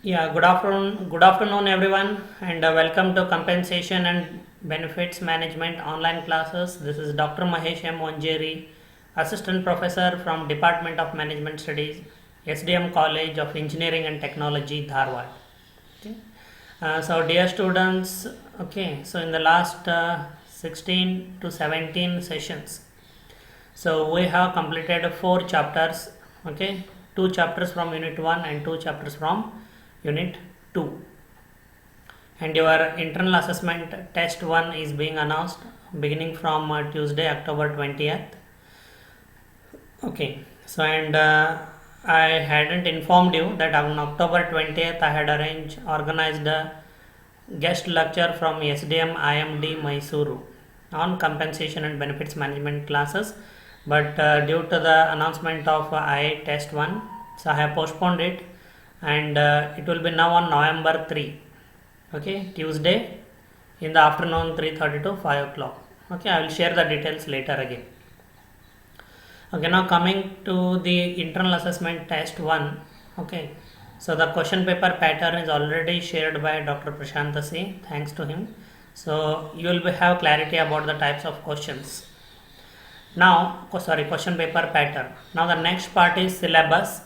Good afternoon, everyone, and welcome to Compensation and Benefits Management online classes. This is Dr. Mahesh M. Onjeri, Assistant Professor from Department of Management Studies, SDM College of Engineering and Technology, Dharwad. Okay. So, dear students, so in the last 16 to 17 sessions, so we have completed 4 chapters, okay, 2 chapters from Unit 1 and 2 chapters from Unit 2. And your internal assessment test 1 is being announced beginning from Tuesday, October 20th. Okay, so and I hadn't informed you that on October 20th I had organized a guest lecture from SDM IMD Mysuru on compensation and benefits management classes, but due to the announcement of I test 1, so I have postponed it, and it will be now on November 3, okay, Tuesday in the afternoon 3:30 to 5 o'clock. Okay, I will share the details later again. Okay, now coming to the internal assessment test 1. Okay, so the question paper pattern is already shared by Dr. Prashant C. Thanks to him. So you will have clarity about the types of questions. Now, question paper pattern. Now the next part is syllabus.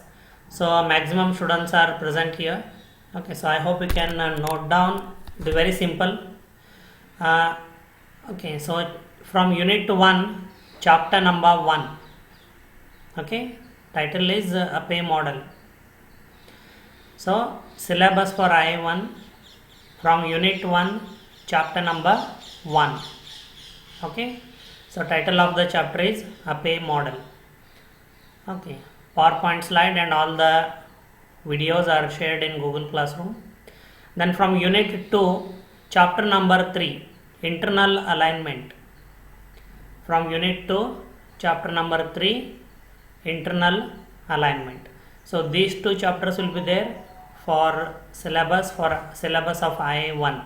So maximum students are present here. Okay, so I hope you can note down. The very simple. Okay, so from Unit 1, chapter number 1. Okay, title is a pay model. So syllabus for I1 from Unit 1, chapter number 1. Okay, so title of the chapter is a pay model. Okay, PowerPoint slide and all the videos are shared in Google Classroom. Then from Unit 2, chapter number 3, internal alignment. From Unit 2, chapter number 3, internal alignment. So these 2 chapters will be there for syllabus of I1.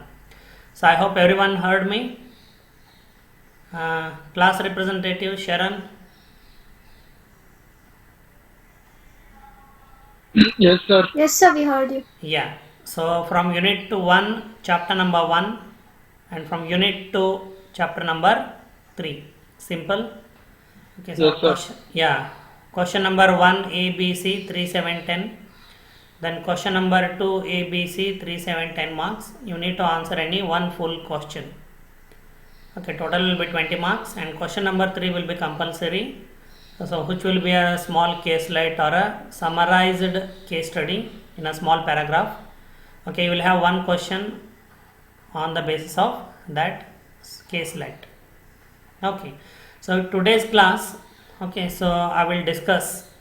So I hope everyone heard me. Class representative Sharon. Yes, sir. Yes, sir, we heard you. Yeah. So from Unit 1, chapter number 1, and from Unit 2, chapter number 3. Simple. Okay. So Yes, question number 1, ABC 3, 7, 10. Then question number 2, ABC 3, 7, 10 marks. You need to answer any one full question. Okay, total will be 20 marks, and question number 3 will be compulsory. So which will be a small case slide or a summarized case study in a small paragraph. Okay, you will have one question on the basis of that case slide. Okay, so today's class, okay, so I will discuss,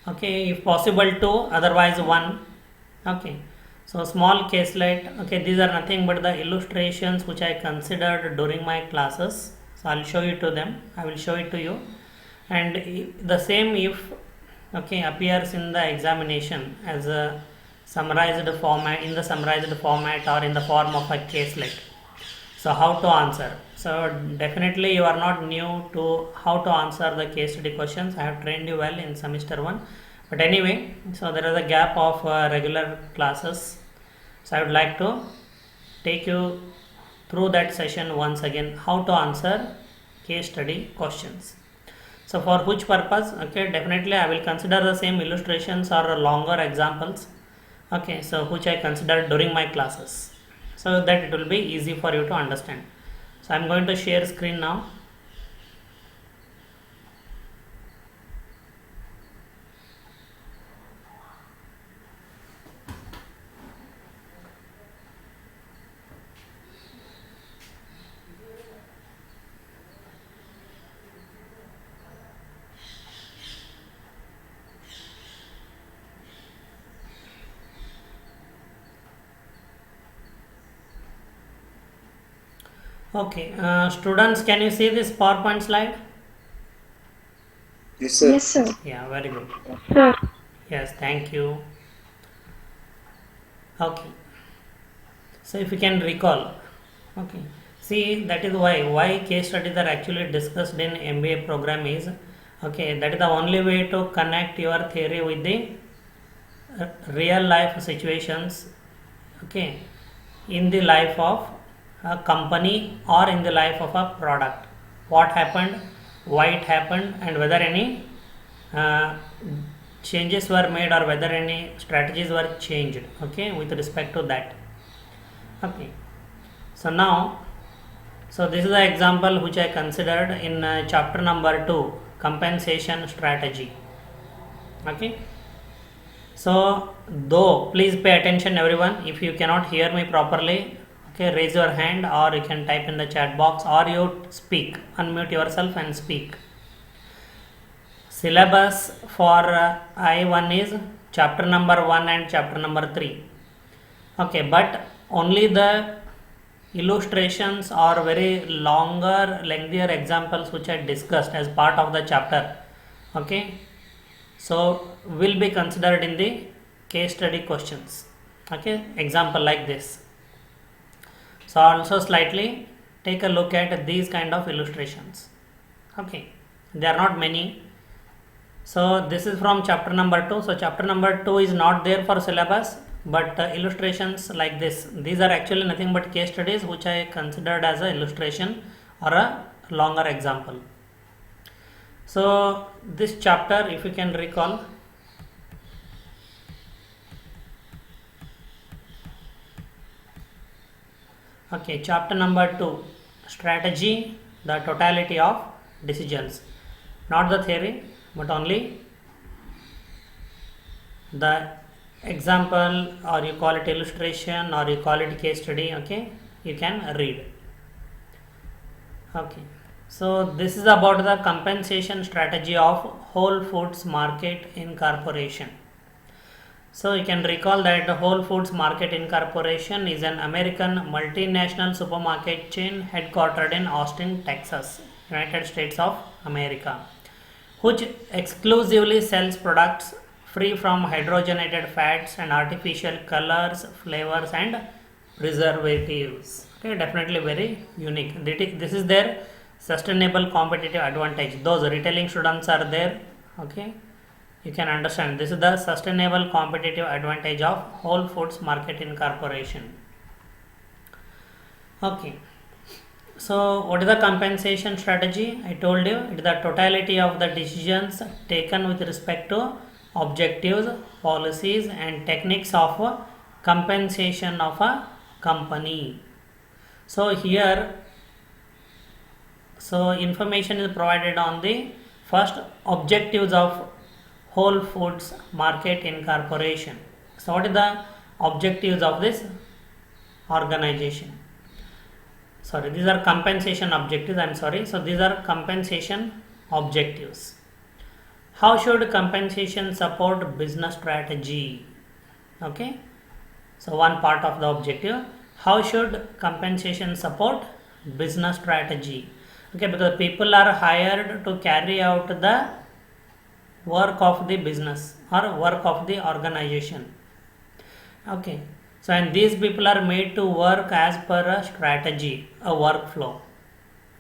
okay, if possible 2, otherwise 1. Okay, so small case slide. Okay, these are nothing but the illustrations which I considered during my classes. So I'll show you to them. I will show it to you, and the same if okay appears in the examination as a summarized format, in the summarized format or in the form of a case slide. So how to answer? So definitely you are not new to how to answer the case study questions. I have trained you well in semester 1, but anyway, so there is a gap of regular classes, so I would like to take you through that session once again, how to answer case study questions. So for which purpose, okay, definitely I will consider the same illustrations or longer examples, okay, so which I considered during my classes, so that it will be easy for you to understand. So I am going to share screen now. Okay, students, can you see this PowerPoint slide? Yes, sir. Yes, sir. Yeah, very good. Sir. Yes, thank you. Okay, so if you can recall, okay, see, that is why case studies are actually discussed in MBA program is, okay, that is the only way to connect your theory with the real life situations, okay, in the life of a company or in the life of a product. What happened, why it happened, and whether any uh, changes were made or whether any strategies were changed, okay, with respect to that. Okay, so now, so this is the example which I considered in chapter number 2, compensation strategy. Okay, so though please pay attention everyone. If you cannot hear me properly, okay, raise your hand or you can type in the chat box or you speak, unmute yourself and speak. Syllabus for I1 is chapter number 1 and chapter number 3. Okay, but only the illustrations or very longer, lengthier examples which I discussed as part of the chapter, okay, so will be considered in the case study questions. Okay, example like this. So also slightly take a look at these kind of illustrations. Okay, they are not many. So this is from chapter number 2. So chapter number 2 is not there for syllabus, but illustrations like this, these are actually nothing but case studies which I considered as a illustration or a longer example. So this chapter, if you can recall, okay, chapter number 2, strategy, the totality of decisions, not the theory but only the example, or you call it illustration or you call it case study, okay, you can read. Okay, so this is about the compensation strategy of Whole Foods Market Incorporation. So you can recall that Whole Foods Market Incorporation is an American multinational supermarket chain headquartered in Austin, Texas, United States of America, which exclusively sells products free from hydrogenated fats and artificial colors, flavors and preservatives. Okay, definitely very unique. This is their sustainable competitive advantage. Those retailing students are there, okay, you can understand this is the sustainable competitive advantage of Whole Foods Market Incorporation. Okay, so what is the compensation strategy? I told you it is the totality of the decisions taken with respect to objectives, policies and techniques of compensation of a company. So here, so information is provided on the first objectives of Whole Foods Market Incorporation. So what is the objectives of this organization? Sorry, these are compensation objectives, I am sorry. So these are compensation objectives. How should compensation support business strategy? Okay, so one part of the objective, how should compensation support business strategy? Okay, because people are hired to carry out the work of the business or work of the organization. Okay, so and these people are made to work as per a strategy, a workflow.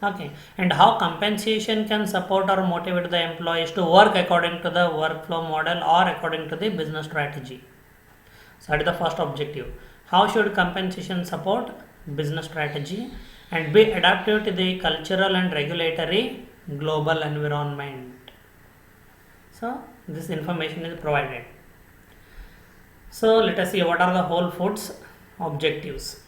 Okay, and how compensation can support or motivate the employees to work according to the workflow model or according to the business strategy. So that is the first objective. How should compensation support business strategy and be adaptive to the cultural and regulatory global environment? So this information is provided. So let us see what are the Whole Foods objectives,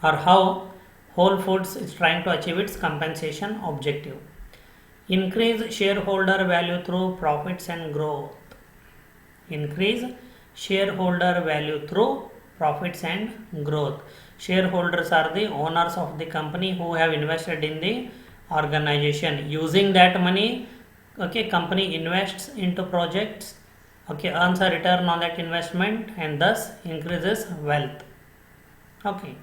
or how Whole Foods is trying to achieve its compensation objective. Increase shareholder value through profits and growth. Increase shareholder value through profits and growth. Shareholders are the owners of the company who have invested in the organization. Using that money, okay, company invests into projects, okay, earns a return on that investment and thus increases wealth. Okay,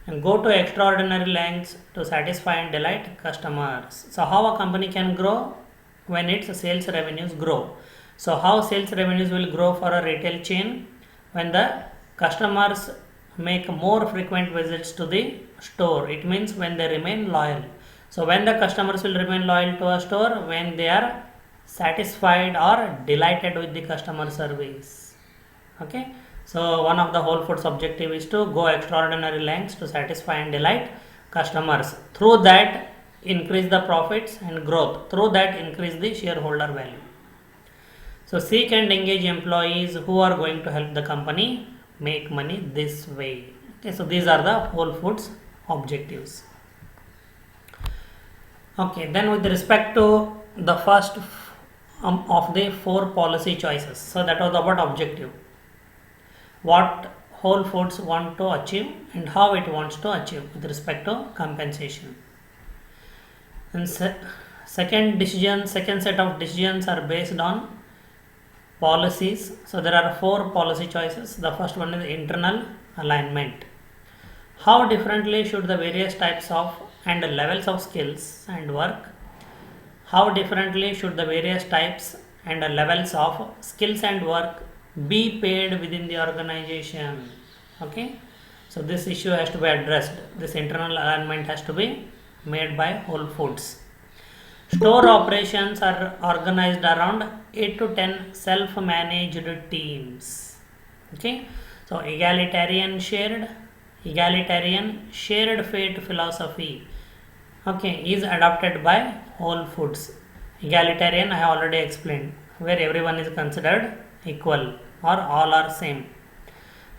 and go to extraordinary lengths to satisfy and delight customers. So how a company can grow? When its sales revenues grow. So how sales revenues will grow for a retail chain? When the customers make more frequent visits to the store. It means when they remain loyal. So when the customers will remain loyal to a store, when they are satisfied or delighted with the customer service. Okay, so one of the Whole Foods objective is to go extraordinary lengths to satisfy and delight customers, through that increase the profits and growth, through that increase the shareholder value. So seek and engage employees who are going to help the company make money this way. Okay, so these are the Whole Foods objectives. Okay, then with respect to the first of the 4 policy choices, so that was about objective, what Whole Foods want to achieve and how it wants to achieve with respect to compensation. And second set of decisions are based on policies. So there are 4 policy choices. The first one is internal alignment. How differently should the various types of and levels of skills and work, how differently should the various types and levels of skills and work be paid within the organization? Okay, so this issue has to be addressed. This internal alignment has to be made by Whole Foods. Store operations are organized around 8 to 10 self-managed teams. Okay, so egalitarian shared fate philosophy, okay, is adopted by Whole Foods. Egalitarian I have already explained, where everyone is considered equal or all are same.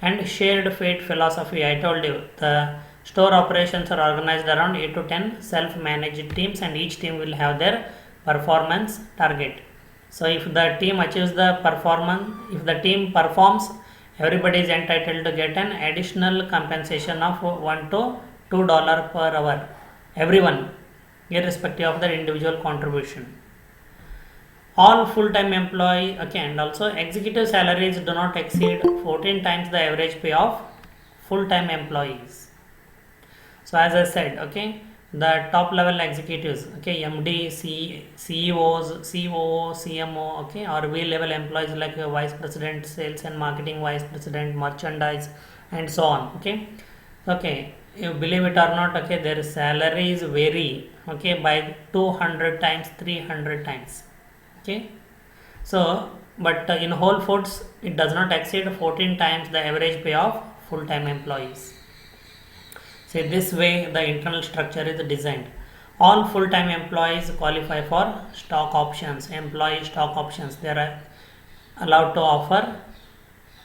And shared fate philosophy, I told you, the store operations are organized around 8 to 10 self-managed teams, and each team will have their performance target. So if the team achieves the performance, if the team performs, everybody is entitled to get an additional compensation of $1 to $2 per hour, everyone, irrespective of their individual contribution. All full-time employee, okay, and also executive salaries do not exceed 14 times the average pay of full-time employees. So as I said, okay, the top level executives, okay, MD, CEOs, COO, CMO, okay, or V level employees like vice president, sales and marketing vice president, merchandise, and so on. Okay, you believe it or not, okay, their salaries vary, okay, by 200 times, 300 times. Okay, so but in Whole Foods it does not exceed 14 times the average pay of full-time employees. So this way the internal structure is designed. All full-time employees qualify for stock options, employee stock options. They are allowed to offer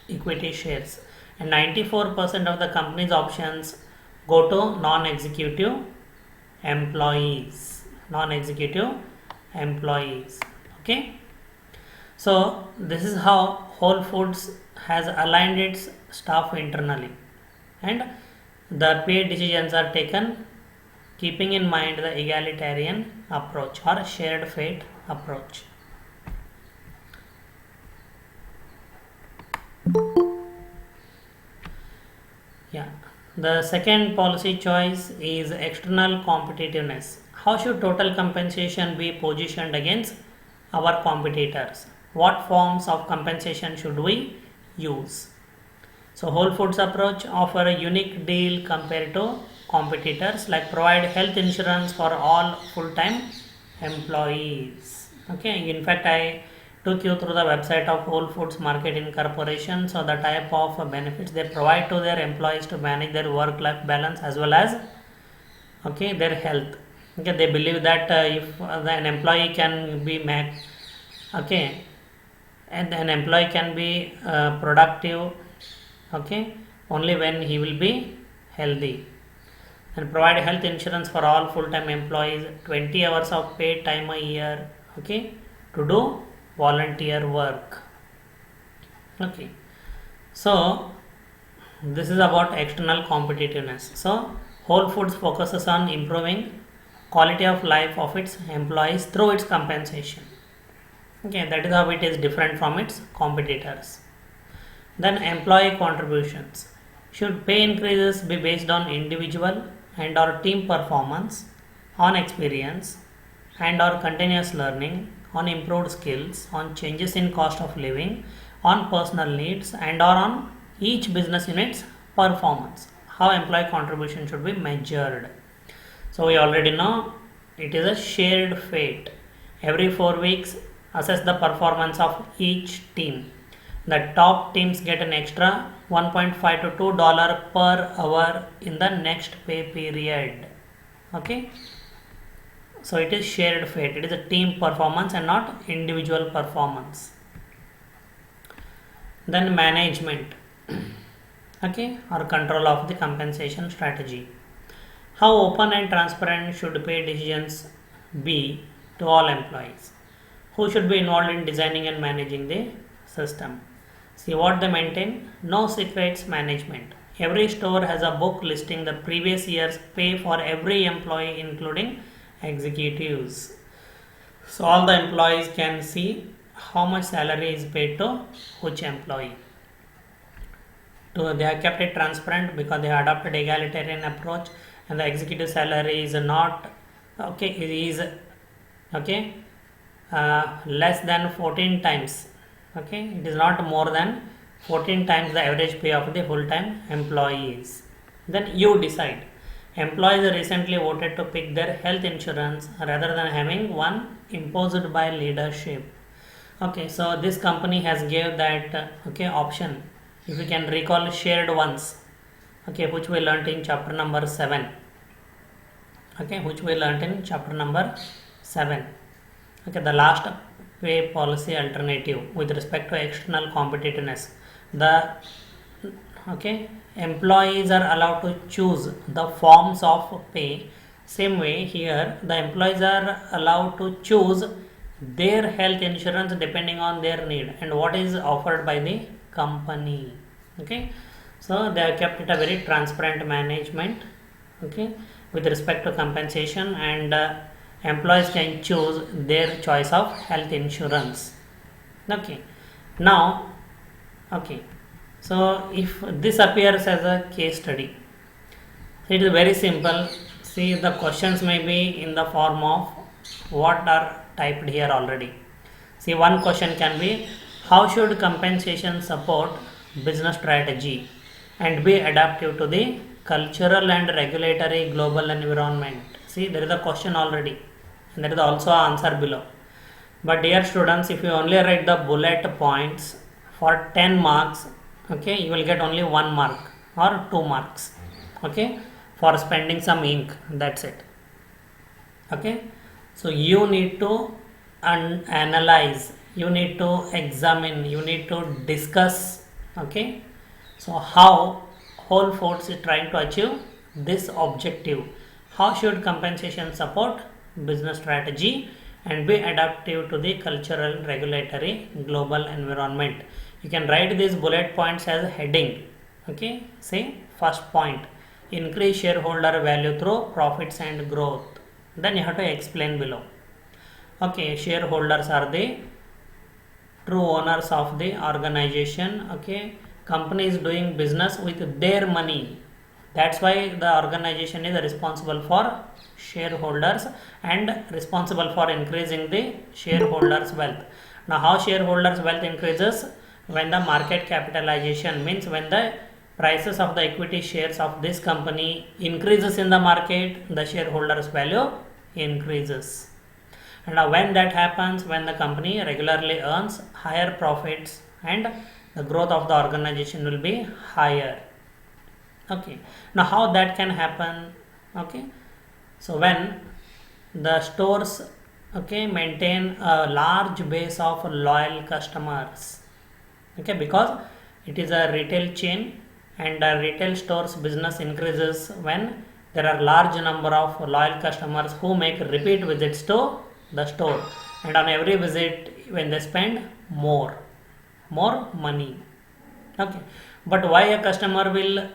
equity shares, and 94% of the company's options go to non-executive employees. Okay, so this is how Whole Foods has aligned its staff internally, and the pay decisions are taken keeping in mind the egalitarian approach or shared fate approach. Yeah, the second policy choice is external competitiveness. How should total compensation be positioned against our competitors? What forms of compensation should we use? So Whole Foods approach offer a unique deal compared to competitors, like provide health insurance for all full-time employees. Okay, in fact I took you through the website of Whole Foods Marketing Corporation. So the type of benefits they provide to their employees to manage their work-life balance as well as, okay, their health. Okay, they believe that if an employee can be okay, and an employee can be productive, okay, only when he will be healthy. And provide health insurance for all full-time employees, 20 hours of paid time a year, okay, to do volunteer work. Okay, so this is about external competitiveness. So Whole Foods focuses on improving quality of life of its employees through its compensation. Okay, that is how it is different from its competitors. Then employee contributions. Should pay increases be based on individual and or team performance, on experience and or continuous learning, on improved skills, on changes in cost of living, on personal needs, and or on each business unit's performance? How employee contribution should be measured? So we already know it is a shared fate. Every 4 weeks, assess the performance of each team. The top teams get an extra 1.5 to $2 per hour in the next pay period. Okay, so it is shared fate. It is a team performance and not individual performance. Then management, okay, or control of the compensation strategy. How open and transparent should pay decisions be to all employees? Who should be involved in designing and managing the system? See what they maintain: no secrets management. Every store has a book listing the previous year's pay for every employee, including executives. So all the employees can see how much salary is paid to which employee. They have kept it transparent because they have adopted egalitarian approach, and the executive salary is not okay. It is okay less than 14 times. Okay, it is not more than 14 times the average pay of the full-time employees. Then you decide. Employees recently voted to pick their health insurance rather than having one imposed by leadership. Okay, so this company has gave that option. If you can recall, shared ones, okay, which we learnt in chapter number 7. Okay, which we learnt in chapter number 7. Okay, the last pay policy alternative with respect to external competitiveness. The employees are allowed to choose the forms of pay. Same way here, the employees are allowed to choose their health insurance depending on their need and what is offered by the company. Okay, so they have kept it a very transparent management, okay, with respect to compensation, and employees can choose their choice of health insurance. Okay, now so if this appears as a case study, it is very simple. See, the questions may be in the form of what are typed here already. See, one question can be: how should compensation support business strategy and be adaptive to the cultural and regulatory global environment? See, there is a question already, and there is also an answer below. But dear students, if you only write the bullet points for 10 marks, okay, you will get only 1 mark or 2 marks, okay, for spending some ink. That's it. Okay, so you need to analyze, you need to examine, you need to discuss. Okay, so how Whole Foods is trying to achieve this objective? How should compensation support business strategy and be adaptive to the cultural, regulatory, global environment? You can write these bullet points as heading. Okay, say first point: increase shareholder value through profits and growth. Then you have to explain below. Okay, shareholders are the true owners of the organization. Okay, company is doing business with their money. That's why the organization is responsible for shareholders and responsible for increasing the shareholders' wealth. Now, how shareholders' wealth increases? When the market capitalization, means when the prices of the equity shares of this company increases in the market, the shareholders' value increases. And now when that happens, when the company regularly earns higher profits and the growth of the organization will be higher. Okay, now how that can happen? Okay, so when the stores maintain a large base of loyal customers, okay, because it is a retail chain, and the retail stores business increases when there are large number of loyal customers who make repeat visits to the store, and on every visit when they spend more money. Okay, but why a customer will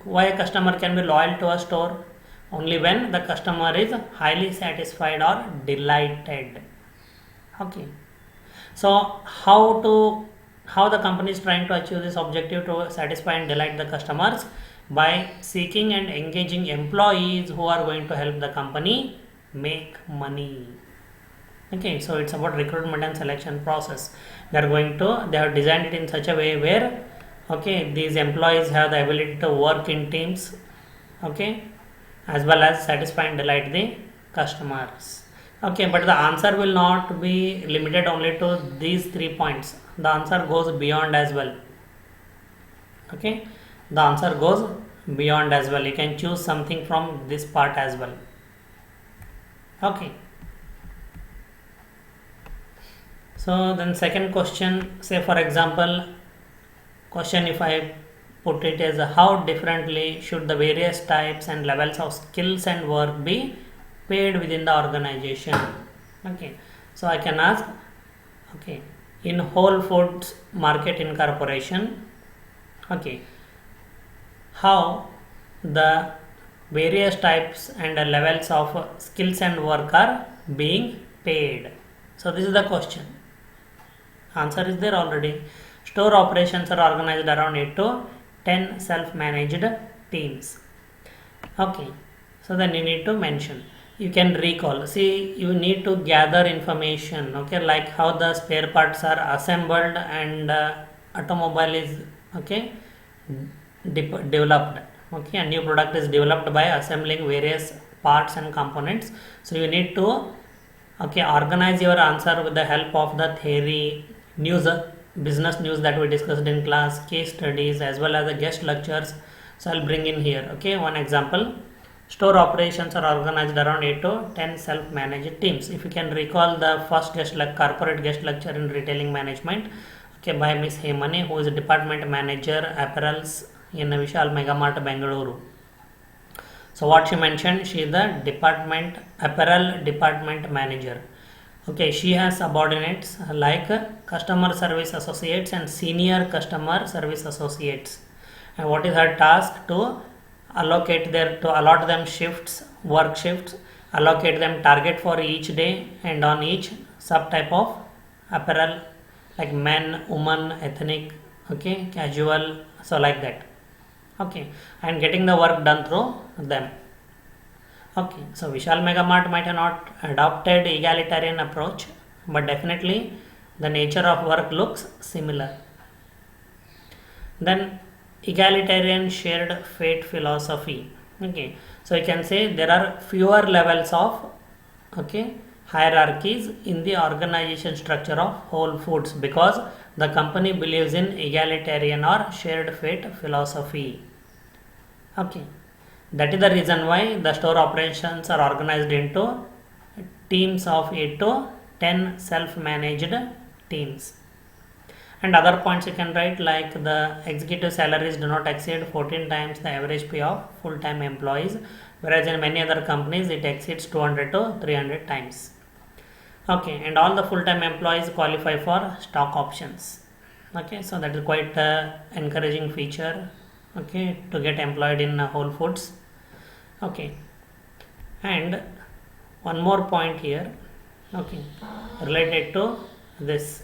why a customer can be loyal to a store? Only when the customer is highly satisfied or delighted. Okay, so how the company is trying to achieve this objective to satisfy and delight the customers? By seeking and engaging employees who are going to help the company make money. Okay, so it's about recruitment and selection process. They have designed it in such a way where these employees have the ability to work in teams, as well as satisfy and delight the customers. Okay, but the answer will not be limited only to these 3 points. The answer goes beyond as well. Okay, the answer goes beyond as well. You can choose something from this part as well. Okay. So then second question, say for example, question if I put it as how differently should the various types and levels of skills and work be paid within the organization. Okay, so I can ask, okay, in Whole Foods Market Incorporation, okay, how the various types and levels of skills and work are being paid. So this is the question. Answer is there already. Store operations are organized around 8 to 10 self-managed teams. Okay, so then you need to mention. You can recall. See, you need to gather information. Okay, like how the spare parts are assembled and automobile is okay developed. Okay, a new product is developed by assembling various parts and components. So you need to okay organize your answer with the help of the theory, news, business news that we discussed in class, case studies, as well as the guest lectures. So I'll bring in here. Okay, one example. Store operations are organized around 8 to 10 self-managed teams. If you can recall the first corporate guest lecture in retailing management, okay, by Miss Hemani, who is a department manager apparels in Vishal Megamart Bengaluru. So what she mentioned, she is the apparel department manager. Okay, she has subordinates like customer service associates and senior customer service associates. And what is her task? To allot them shifts, work shifts, allocate them target for each day and on each subtype of apparel like men, woman, ethnic, okay, casual, so like that. Okay, and getting the work done through them. Okay, so Vishal Megamart might have not adopted egalitarian approach, but definitely the nature of work looks similar. Then egalitarian shared fate philosophy. Okay, so you can say there are fewer levels of okay hierarchies in the organization structure of Whole Foods because the company believes in egalitarian or shared fate philosophy. Okay, that is the reason why the store operations are organized into teams of 8 to 10 self-managed teams. And other points you can write like the executive salaries do not exceed 14 times the average pay of full-time employees, whereas in many other companies it exceeds 200 to 300 times. Okay, and all the full-time employees qualify for stock options. Okay, so that is quite encouraging feature okay to get employed in Whole Foods. Okay, and one more point here okay related to this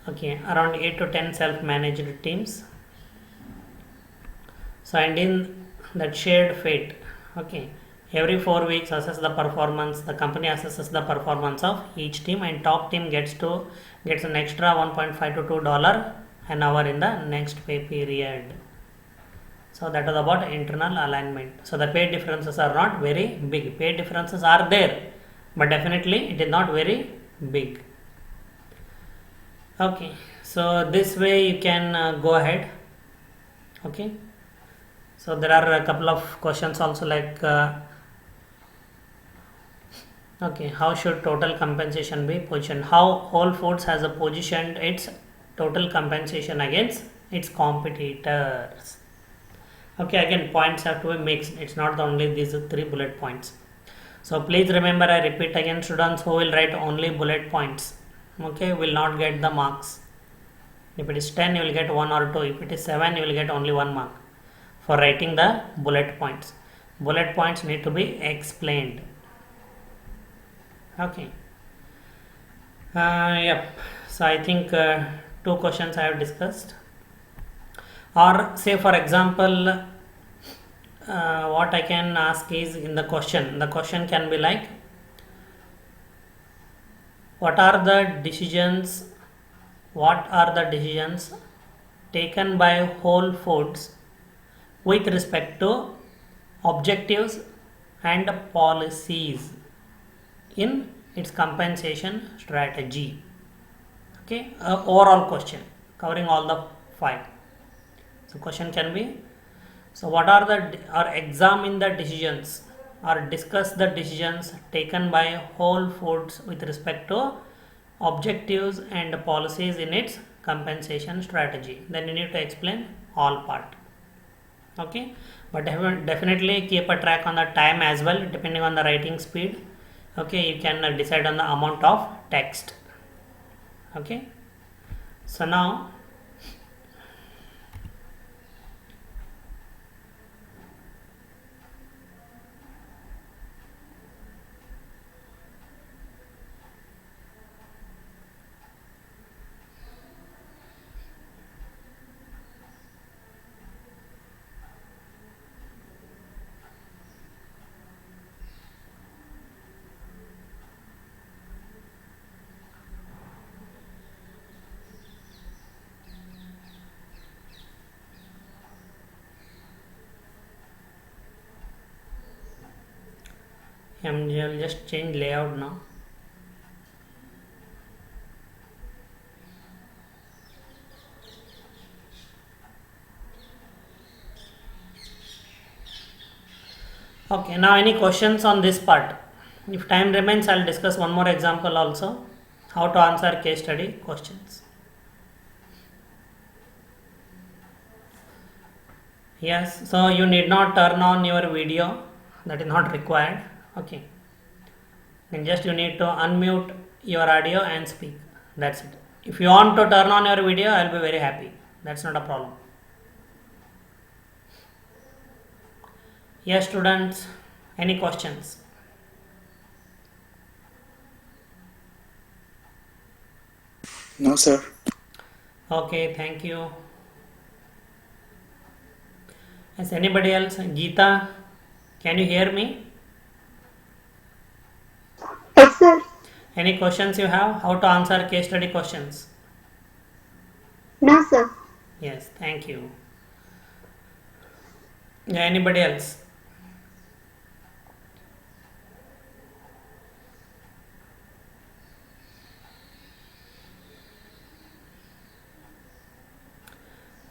okay around 8 to 10 self-managed teams. So and in that shared fate okay every 4 weeks assess the performance, the company assesses the performance of each team and top team gets an extra 1.5 to $2 an hour in the next pay period. So that was about internal alignment. So the pay differences are not very big. Pay differences are there, but definitely it is not very big. Okay, so this way you can go ahead. Okay, so there are a couple of questions also like okay, how should total compensation be positioned? How Whole Foods has positioned its total compensation against its competitors? Okay, again points have to be mixed. It's not only these 3 bullet points. So please remember, I repeat again, students who will write only bullet points okay will not get the marks. If it is 10 you will get 1 or 2. If it is 7 you will get only 1 mark for writing the bullet points. Bullet points need to be explained. Okay. Yep. So I think 2 questions I have discussed. Or say for example what I can ask is in the question can be like what are the decisions taken by Whole Foods with respect to objectives and policies. in its compensation strategy. Okay, overall question covering all the 5. So question can be, so what are the or examine the decisions or discuss the decisions taken by Whole Foods with respect to objectives and policies in its compensation strategy. Then you need to explain all part. Okay, but definitely keep a track on the time as well, depending on the writing speed. Okay, you can decide on the amount of text. Okay, so now I'll just change layout now. Okay, now any questions on this part? If time remains, I'll discuss one more example also, how to answer case study questions. Yes, so you need not turn on your video, that is not required. Okay, and just you need to unmute your audio and speak, that's it. If you want to turn on your video, I'll be very happy, that's not a problem. Yes, students, any questions? No, sir. Okay, thank you. Is anybody else? Geeta, can you hear me? Yes, sir. Any questions you have? How to answer case study questions? No, sir. Yes, thank you. Yeah, anybody else?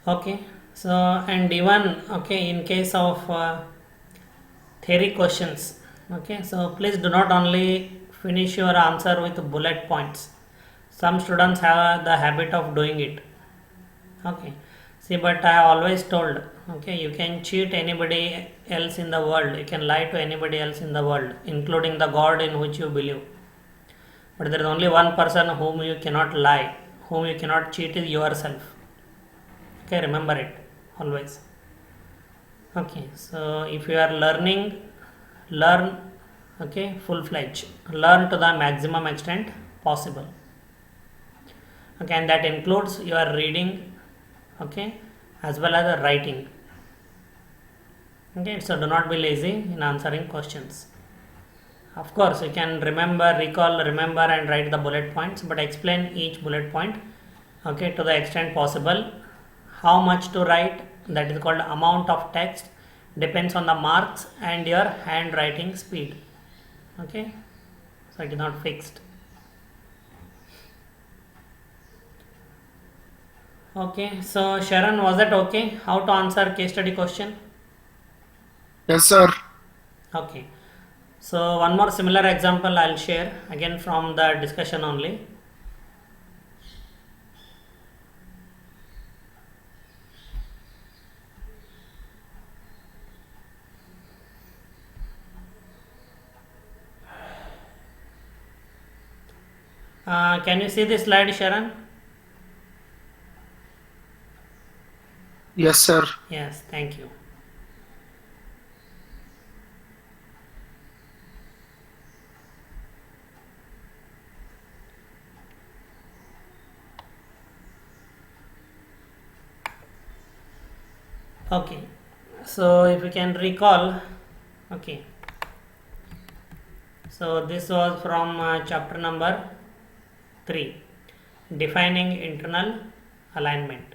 Okay, so and even okay, in case of theory questions, okay, so please do not only finish your answer with bullet points. Some students have the habit of doing it. Okay, see, but I have always told, okay, you can cheat anybody else in the world, you can lie to anybody else in the world, including the God in which you believe, but there is only one person whom you cannot lie, whom you cannot cheat, is yourself. Okay, remember it always. Okay, so if you are learning, learn, okay, full-fledged, learn to the maximum extent possible. Okay, and that includes your reading, okay, as well as the writing. Okay, so do not be lazy in answering questions. Of course, you can remember, recall, remember and write the bullet points, but explain each bullet point, okay, to the extent possible. How much to write, that is called amount of text, depends on the marks and your handwriting speed. Okay, so it is not fixed. Okay, so Sharon, was that okay? How to answer case study question? Yes, sir. Okay, so one more similar example I'll share again from the discussion only. Can you see this slide, Sharon? Yes, sir. Yes, thank you. Okay, so if you can recall, okay, so this was from chapter number 3, defining internal alignment.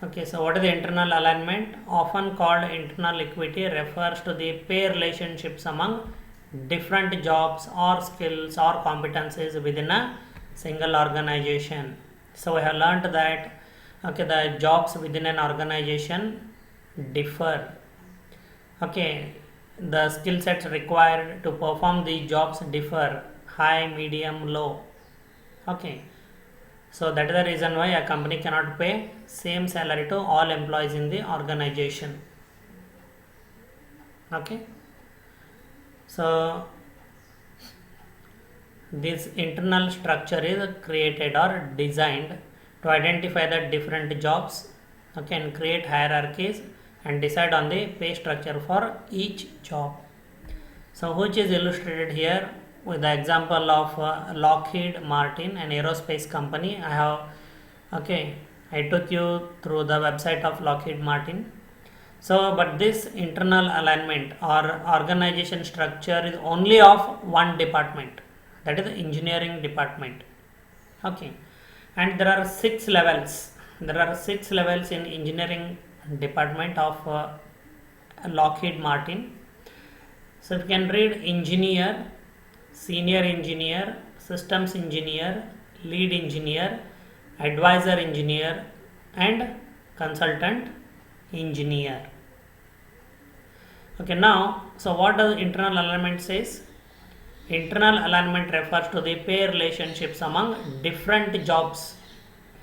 Okay, so what is the internal alignment? Often called internal equity, refers to the pay relationships among different jobs or skills or competencies within a single organization. So we have learnt that okay, the jobs within an organization differ. Okay, the skill sets required to perform the jobs differ, high, medium, low. Okay, so that is the reason why a company cannot pay same salary to all employees in the organization. Okay, so this internal structure is created or designed to identify the different jobs, okay, and create hierarchies and decide on the pay structure for each job. So which is illustrated here with the example of Lockheed Martin, an aerospace company. I took you through the website of Lockheed Martin. So but this internal alignment or organization structure is only of one department, that is the engineering department. Okay, and there are 6 levels. There are 6 levels in engineering department of Lockheed Martin. So you can read engineer, senior engineer, systems engineer, lead engineer, advisor engineer, and consultant engineer. Okay, now, so what does internal alignment says? Internal alignment refers to the pay relationships among different jobs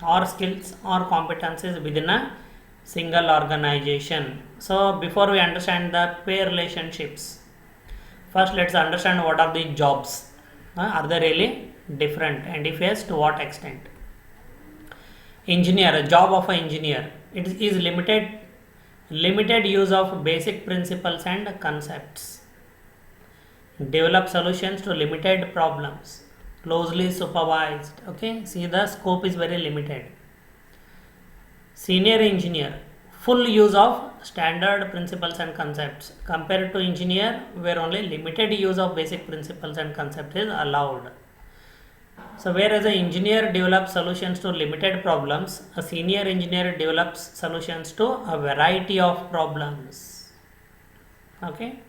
or skills or competencies within a single organization. So before we understand the pay relationships, first let's understand what are the jobs. Are they really different, and if yes, to what extent? Engineer, a job of an engineer, it is limited use of basic principles and concepts, develop solutions to limited problems, closely supervised. Okay, see the scope is very limited. Senior engineer, full use of standard principles and concepts, compared to engineer where only limited use of basic principles and concepts is allowed. So whereas an engineer develops solutions to limited problems, a senior engineer develops solutions to a variety of problems. Okay,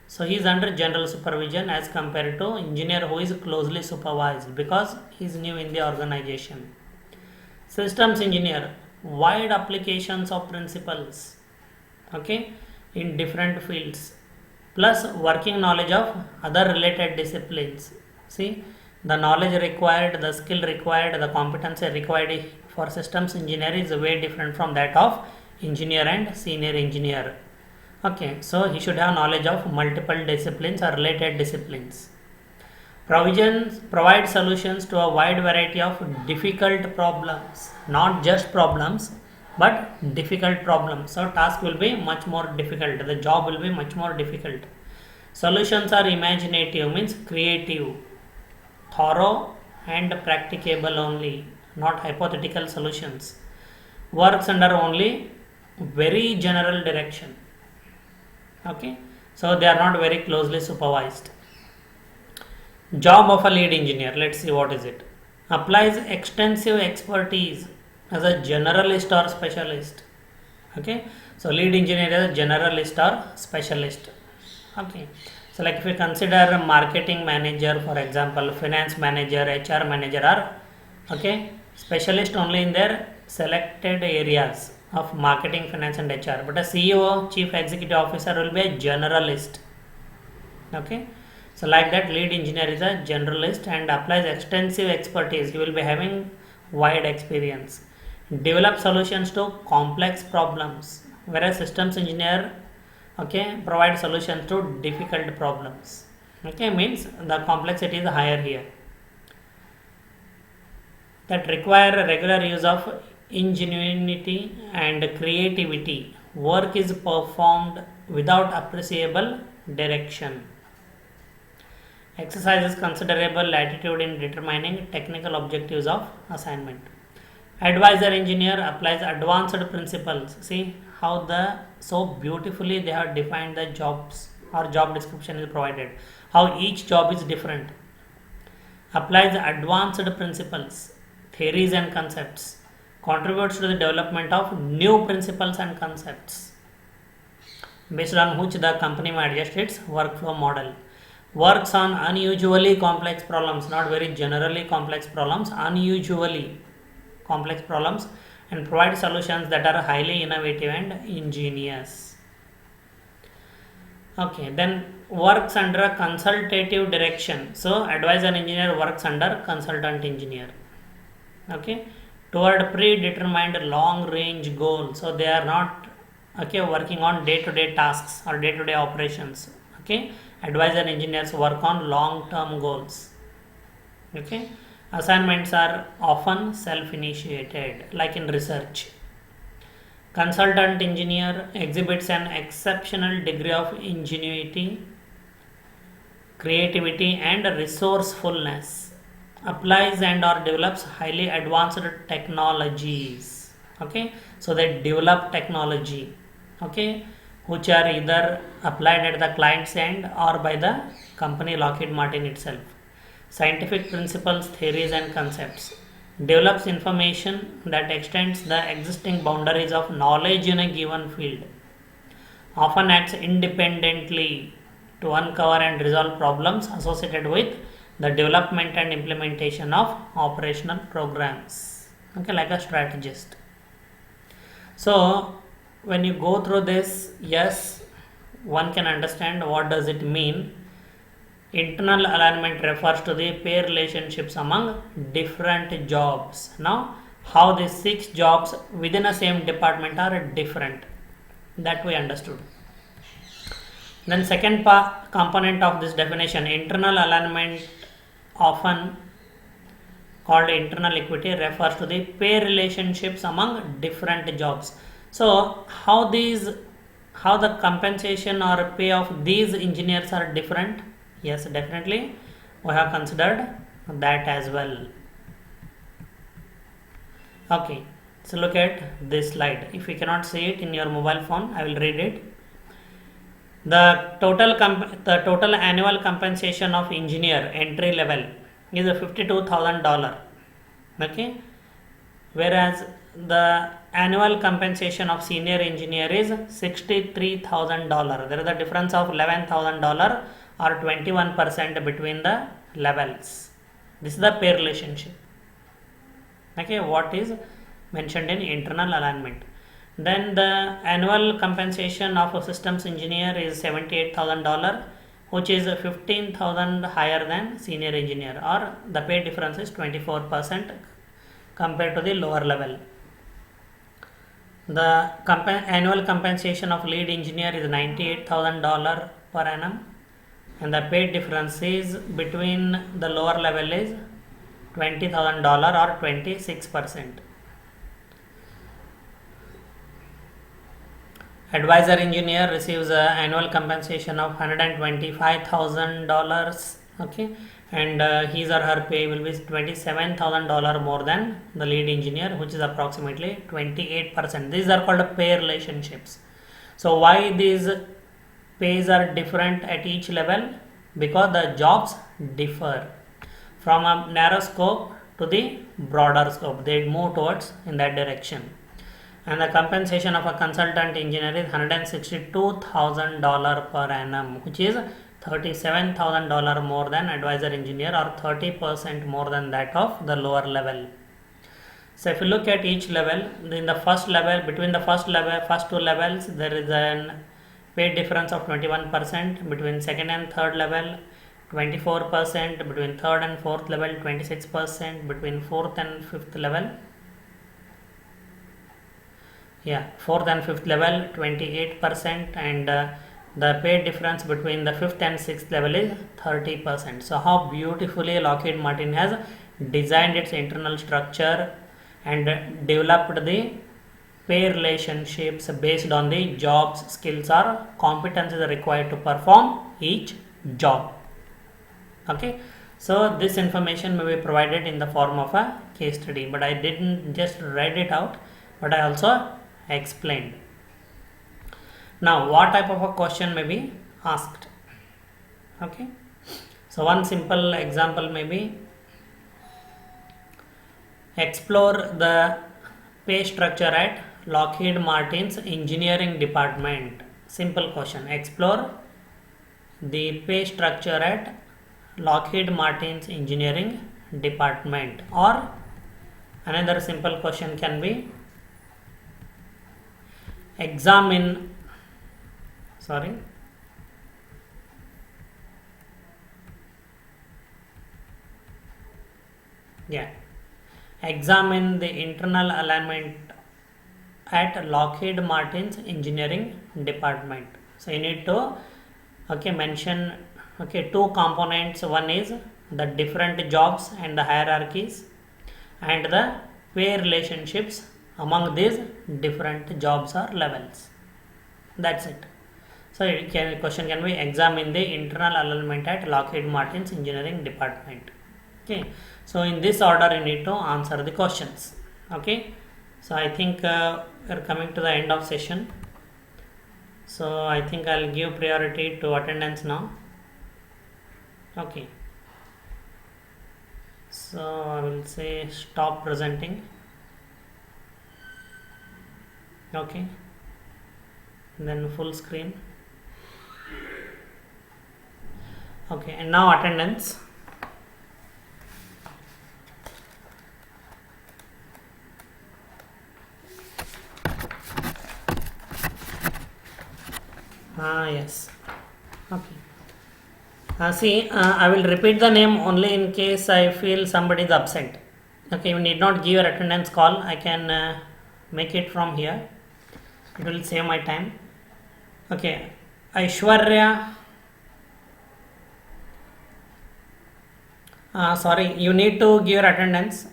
so he is under general supervision as compared to engineer who is closely supervised because he is new in the organization. Systems engineer, wide applications of principles, okay, in different fields, plus working knowledge of other related disciplines. See, the knowledge required, the skill required, the competency required for systems engineer is way different from that of engineer and senior engineer. Okay, so he should have knowledge of multiple disciplines or related disciplines. Provide solutions to a wide variety of difficult problems, not just problems but difficult problems. So task will be much more difficult, the job will be much more difficult. Solutions are imaginative, means creative, thorough and practicable only, not hypothetical solutions. Works under only very general direction. Okay, so they are not very closely supervised. Job of a lead engineer, let's see what is it. Applies extensive expertise as a generalist or specialist. Okay, so lead engineer is a generalist or specialist. Okay, so like if we consider marketing manager, for example, finance manager, HR manager are okay specialist only in their selected areas of marketing, finance and HR, but a CEO, chief executive officer, will be a generalist. Okay, so like that lead engineer is a generalist and applies extensive expertise. He will be having wide experience, develop solutions to complex problems, whereas systems engineer okay provide solutions to difficult problems. Okay, means the complexity is higher here, that require regular use of ingenuity and creativity. Work is performed without appreciable direction, exercises considerable latitude in determining technical objectives of assignment. Advisor engineer applies advanced principles. See how the so beautifully they have defined the jobs or job description is provided, how each job is different. Applies advanced principles, theories and concepts, contributes to the development of new principles and concepts based on which the company may adjust its workflow model. Works on unusually complex problems, not very generally complex problems, unusually complex problems, and provide solutions that are highly innovative and ingenious. Okay, then works under a consultative direction. So advisor engineer works under consultant engineer. Okay, toward predetermined long range goal. So they are not working on day to day tasks or day to day operations. Okay, advisor engineers work on long term goals. Okay, assignments are often self initiated, like in research. Consultant engineer exhibits an exceptional degree of ingenuity, creativity, and resourcefulness. Applies and or develops highly advanced technologies. Okay, so they develop technology. Okay, which are either applied at the client's end or by the company Lockheed Martin itself. Scientific principles, theories, and concepts. Develops information that extends the existing boundaries of knowledge in a given field. Often acts independently to uncover and resolve problems associated with the development and implementation of operational programs. Okay, like a strategist. So when you go through this, yes, one can understand what does it mean. Internal alignment refers to the pair relationships among different jobs. Now, how these 6 jobs within a same department are different, that we understood. Then second component of this definition, internal alignment, often called internal equity, refers to the pair relationships among different jobs. So how the compensation or pay of these engineers are different? Yes, definitely we have considered that as well. Okay, so look at this slide. If you cannot see it in your mobile phone, I will read it. The total annual compensation of engineer entry level is $52,000. Okay, whereas the annual compensation of senior engineer is $63,000. There is a difference of $11,000 or 21% between the levels. This is the pair relationship. Okay, what is mentioned in internal alignment. Then the annual compensation of a systems engineer is $78,000, which is $15,000 higher than senior engineer, or the pay difference is 24% compared to the lower level. The annual compensation of lead engineer is $98,000 per annum, and the pay difference is between the lower level is $20,000 or 26%. Advisor engineer receives an annual compensation of $125,000. Okay, and his or her pay will be $27,000 more than the lead engineer, which is approximately 28%. These are called pay relationships. So why these pays are different at each level? Because the jobs differ from a narrow scope to the broader scope. They move towards in that direction. And the compensation of a consultant engineer is $162,000 per annum, which is $37,000 more than advisor engineer, or 30% more than that of the lower level. So if you look at each level, in the first level, between the first two levels, there is an pay difference of 21%, between second and third level 24%, between third and fourth level 26%, between fourth and fifth level fourth and fifth level 28%, and the pay difference between the fifth and sixth level is 30%. So how beautifully Lockheed Martin has designed its internal structure and developed the pay relationships based on the jobs, skills or competencies required to perform each job. Okay, so this information may be provided in the form of a case study, but I didn't just write it out, but I also explained. Now what type of a question may be asked? Okay, so one simple example may be, explore the pay structure at Lockheed Martin's engineering department? Simple question. Explore the pay structure at Lockheed Martin's engineering department. Or another simple question can be examine the internal alignment at Lockheed Martin's engineering department. So you need to mention two components. One is the different jobs and the hierarchies, and the pay relationships among these different jobs or levels. That's it. So question can be examine the internal alignment at Lockheed Martin's engineering department. Okay, so in this order you need to answer the questions. Okay, so I think we're coming to the end of session, so I think I'll give priority to attendance now. Okay, so I will say stop presenting. Okay, then full screen. Okay, and now attendance. Yes. Okay. See, I will repeat the name only in case I feel somebody is absent. Okay, you need not give your attendance call. I can make it from here. It will save my time. Okay, Aishwarya. Sorry, you need to give your attendance.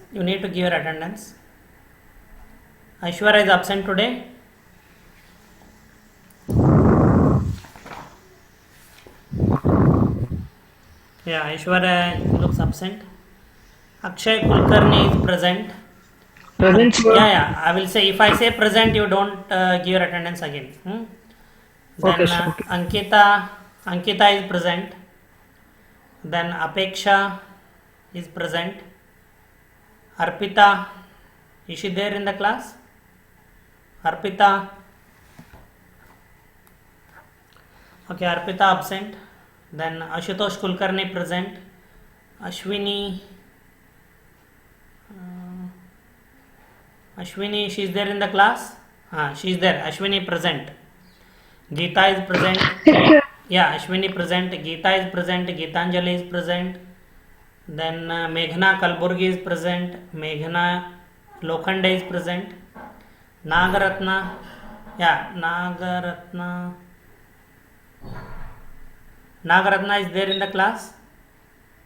Aishwarya is absent today. Yeah, Aishwarya looks absent. Akshay Kulkarni is present. Present, sir. Yeah, I will say, if I say present, you don't give your attendance again. Then Okay, sir. Okay. Ankita is present. Then Apeksha is present. Arpita, is she there in the class? Arpita. Okay, Arpita absent. Then Ashutosh Kulkarni present. Ashwini, she is there in the class? She is there. Ashwini present. Geeta is present. Yeah, Ashwini present. Geeta is present. Geetanjali is present. Then Meghna Kalburgi is present. Meghna Lokhande is present. Nagaratna. Yeah, Nagaratna is there in the class?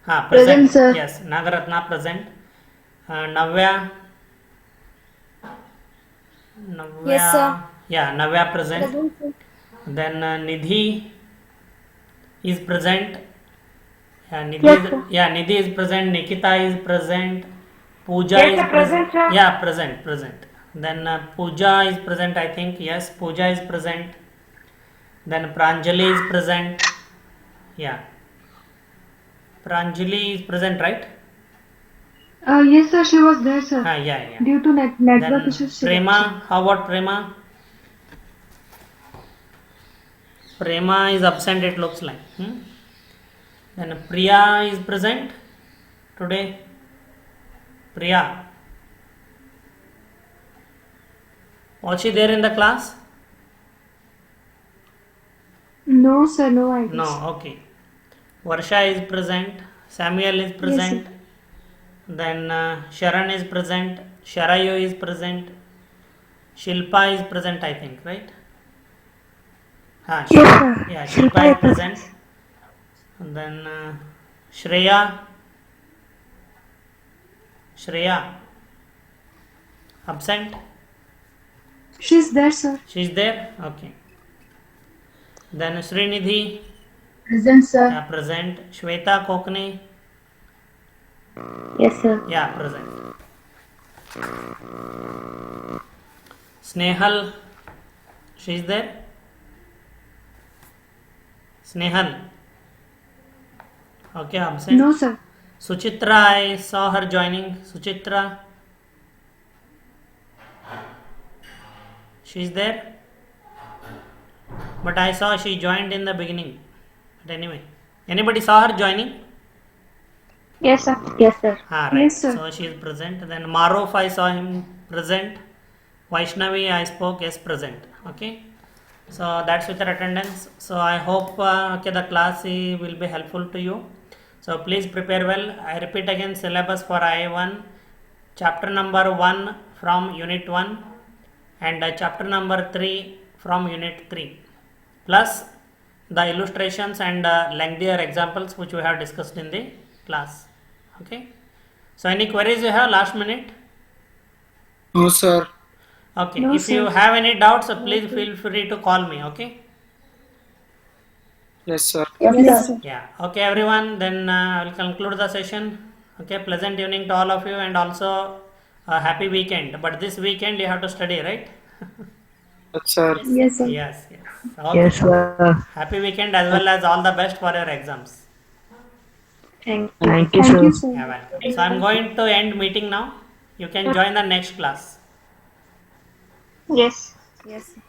Present, sir. Yes, Nagaratna present. Navya. Yes, sir. Yeah, Navya present. Present, sir. Then Nidhi is present. Yes, Nidhi is present. Nikita is present. Pooja Yes, is sir, present, sir. Yeah, present. Then Pooja is present, I think. Yes, Pooja is present. Then Pranjali is present. Yeah. Pranjali is present, right? Yes, sir, she was there, sir. Yeah. Due to network Then issues. Prema, how about Prema? Prema is absent, it looks like. Then Priya is present today. Priya. Was she there in the class? No, sir, no, I guess. No, okay. Varsha is present. Samuel is present. Then Sharan is present. Sharayu is present. Shilpa is present, I think, right? Yes, sir. Yeah, Shilpa is present. And then Shreya. Absent. She's there, sir. She's there. Okay. Then Srinidhi. Present, sir. Yeah, present. Shweta Kokne. Yes, sir. Yeah, present. Snehal. She's there. Snehal. Okay, absent. No, sir. Suchitra, I saw her joining. Suchitra. She's there? But I saw she joined in the beginning. But anyway, anybody saw her joining? Yes, sir. Yes, sir. Ah, right. Yes, sir. So she is present. Then Maruf, I saw him present. Vaishnavi, I spoke, yes, present. Okay. So that's with your attendance. So I hope okay, the class will be helpful to you. So please prepare well. I repeat again, syllabus for IA1, chapter number 1 from unit 1 and chapter number 3 from unit 3, plus the illustrations and lengthier examples which we have discussed in the class. Okay. So any queries you have last minute? No, sir. Okay. No, If you sir. have any doubts, please feel free to call me. Okay. Yes, sir. Yes, sir. Yeah. Okay, everyone. Then I will conclude the session. Okay. Pleasant evening to all of you, and also a happy weekend. But this weekend you have to study, right? Yes, sir. Yes, sir. Yes. Yes. Okay. Yes, sir. Happy weekend as well as all the best for your exams. Thank Thank you, Thank sir. you, sir. Yeah, welcome. So I'm going to end meeting now. You can join the next class. Yes. Yes, sir.